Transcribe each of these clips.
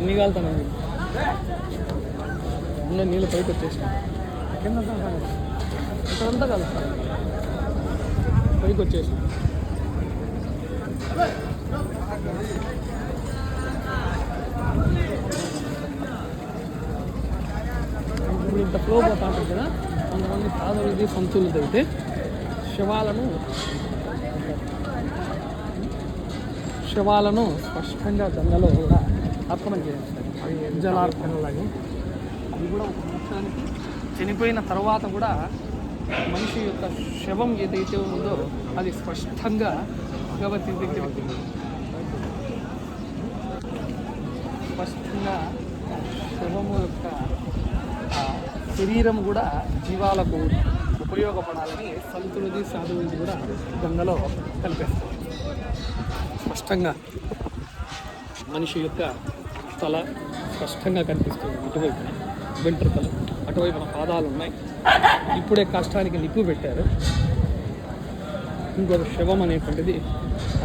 ఎన్ని కాలుతానండి ఉన్న నీళ్ళు పైకి వచ్చేసిన ఇక్కడంతా కలుస్తాను పైకి వచ్చేసిన ఇప్పుడు ఇంత ఫ్లో పోతా ఉంటుంది కదా, కొంతమంది సాధువులది సంతులది అయితే శవాలను స్పష్టంగా గంగలో కూడా అర్పణ చేస్తారు. అవి జలార్పణలాగా అది కూడా ఒక నిమిషానికి చనిపోయిన తర్వాత కూడా మనిషి యొక్క శవం ఏదైతే ఉందో అది స్పష్టంగా భగవతి దగ్గర స్పష్టంగా శవము యొక్క శరీరం కూడా జీవాలకు ఉపయోగపడాలని సంతులది సాధువులది కూడా గంగలో కలిపేస్తారు. స్పష్టంగా మనిషి యొక్క తల స్పష్టంగా కనిపిస్తుంది. ఇటువైపున వెంట్రుకలు, అటువైపున పాదాలు ఉన్నాయి. ఇప్పుడే కష్టానికి నిప్పు పెట్టారు. ఇంకొక శవం అనేటువంటిది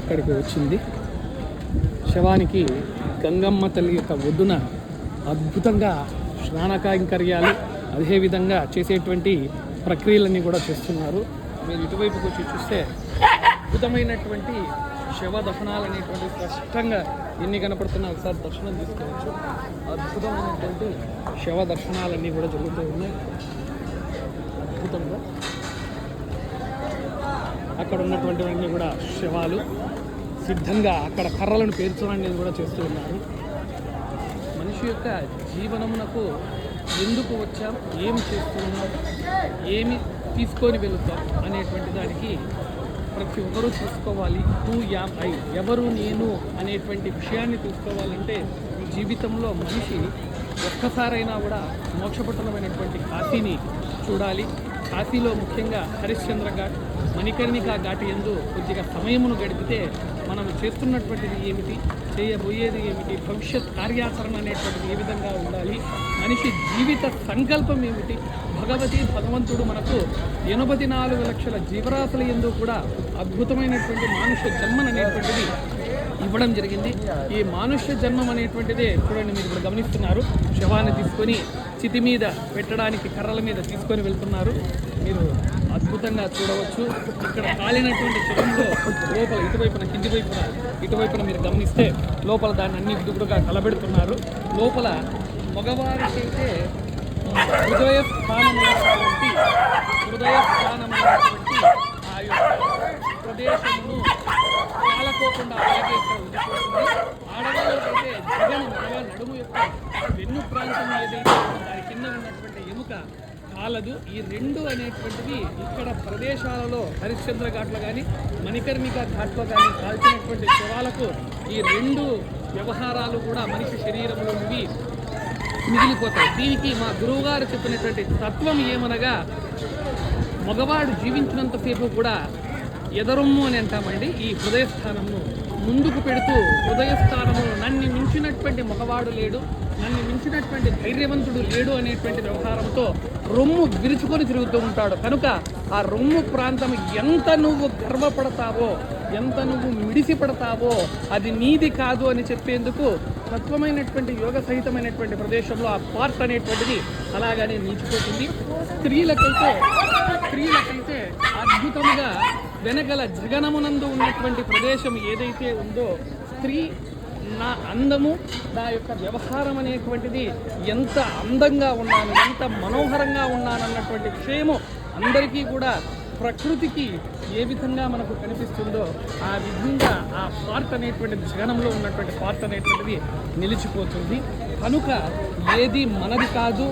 అక్కడికి వచ్చింది. శవానికి గంగమ్మ తల్లి యొక్క ఒడ్డున అద్భుతంగా స్నానకైంకర్యాలు అదేవిధంగా చేసేటువంటి ప్రక్రియలన్నీ కూడా చేస్తున్నారు. మీరు ఇటువైపుకి వచ్చి చూస్తే అద్భుతమైనటువంటి శవ దర్శనాలు అనేటువంటి స్పష్టంగా ఎన్ని కనపడుతున్నా ఒకసారి దర్శనం తీసుకోవచ్చు. అద్భుతమైనటువంటి శవ దర్శనాలన్నీ కూడా జరుగుతూ ఉన్నాయి. అద్భుతంగా అక్కడ ఉన్నటువంటివన్నీ కూడా శవాలు సిద్ధంగా అక్కడ కర్రలను పేర్చడం అనేది కూడా చేస్తూ ఉన్నారు. మనిషి యొక్క జీవనమునకు ఎందుకు వచ్చాం, ఏమి చేస్తున్నాం, ఏమి తీసుకొని వెళుతాం అనేటువంటి దానికి ప్రతి ఒక్కరూ చూసుకోవాలి. హూ యామ్ ఐ, ఎవరు నేను అనేటువంటి విషయాన్ని చూసుకోవాలంటే జీవితంలో మనిషి ఒక్కసారైనా కూడా మోక్షపట్టణమైనటువంటి కాశీని చూడాలి. కాశీలో ముఖ్యంగా హరిశ్చంద్ర ఘాట్, మణికర్ణికా ఘాట్ యందు కొద్దిగా సమయమును గడిపితే మనం చేస్తున్నటువంటిది ఏమిటి, చేయబోయేది ఏమిటి, భవిష్యత్ కార్యాచరణ అనేటువంటిది ఏ విధంగా ఉండాలి, మనిషి జీవిత సంకల్పం ఏమిటి, భగవంతుడు మనకు 84 లక్షల జీవరాశుల యందు కూడా అద్భుతమైనటువంటి మానుష్య జన్మం అనేటువంటిది ఇవ్వడం జరిగింది. ఈ మానుష్య జన్మం అనేటువంటిదే చూడండి, మీరు ఇప్పుడు గమనిస్తున్నారు. శవాన్ని తీసుకొని చితి మీద పెట్టడానికి కర్రల మీద తీసుకొని వెళ్తున్నారు. మీరు అద్భుతంగా చూడవచ్చు. ఇక్కడ కాలినటువంటి శవంలో లోపల ఇటువైపున మీరు గమనిస్తే లోపల దాన్ని అన్ని దుగుడుగా కలబెడుతున్నారు. లోపల మగవారికైతే హృదయ స్థానమైనటువంటి ఆ యొక్క ప్రదేశమును కాలకోకుండా అలాగే ఇక్కడ ఉండిపోతుంది. ఆడవాళ్ళకైతే నడుము యొక్క వెన్ను ప్రాంతం ఏదైతే దాని కింద ఉన్నటువంటి ఎముక కాలదు. ఈ రెండు అనేటువంటివి ఇక్కడ ప్రదేశాలలో హరిశ్చంద్ర ఘాట్లో కానీ మణికర్ణికా ఘాట్లో కానీ కాల్చినటువంటి శవాలకు ఈ రెండు వ్యవహారాలు కూడా మనిషి శరీరంలో నుండి మిగిలిపోతాయి. దీనికి మా గురువుగారు చెప్పినటువంటి తత్వం ఏమనగా, మగవాడు జీవించినంతసేపు కూడా ఎదరొమ్ము అని అంటామండి. ఈ హృదయస్థానము ముందుకు పెడుతూ హృదయస్థానము నన్ను మించినటువంటి మగవాడు లేడు, నన్ను మించినటువంటి ధైర్యవంతుడు లేడు అనేటువంటి వ్యవహారంతో రొమ్ము విరుచుకొని తిరుగుతూ ఉంటాడు. కనుక ఆ రొమ్ము ప్రాంతం ఎంత నువ్వు గర్వపడతావో, ఎంత నువ్వు మిడిసిపడతావో అది నీది కాదు అని చెప్పేందుకు తత్వమైనటువంటి యోగ సహితమైనటువంటి ప్రదేశంలో ఆ పార్ట్ అనేటువంటిది అలాగనే నిలిచిపోతుంది. స్త్రీలకైతే అద్భుతంగా వెనకల జగనమునందు ఉన్నటువంటి ప్రదేశం ఏదైతే ఉందో, స్త్రీ నా అందము, నా యొక్క వ్యవహారం అనేటువంటిది ఎంత అందంగా ఉన్నాను, ఎంత మనోహరంగా ఉన్నానన్నటువంటి విషయము అందరికీ కూడా ప్రకృతికి ఏ విధంగా మనకు కనిపిస్తుందో ఆ విధంగా ఆ పార్ట్ అనేటువంటిది జగనంలో ఉన్నటువంటి పార్ట్ అనేటువంటిది నిలిచిపోతుంది. కనుక ఏది మనది కాదు,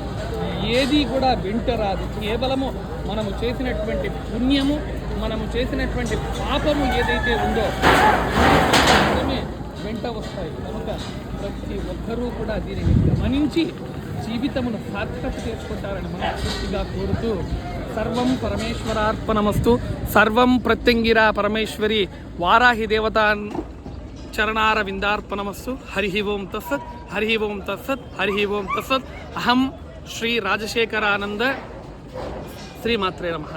ఏది కూడా వెంట రాదు. కేవలము మనము చేసినటువంటి పుణ్యము, మనము చేసినటువంటి పాపము ఏదైతే ఉందో వెంట వస్తాయి. కనుక ప్రతి ఒక్కరూ కూడా దీనిని గమనించి జీవితమును సార్థకత చేసుకుంటారని మనస్ఫూర్తిగా కోరుతూ సర్వం పరమేశ్వరార్పణమస్తు. సర్వం ప్రత్యంగిరా పరమేశ్వరి వారాహి దేవతా చరణార విందార్పణమస్తు. హరి ఓం తత్సత్, హరి ఓం తత్సత్, హరి ఓం తత్సత్. అహం శ్రీ రాజశేఖరానంద శ్రీమాత్రే నమః.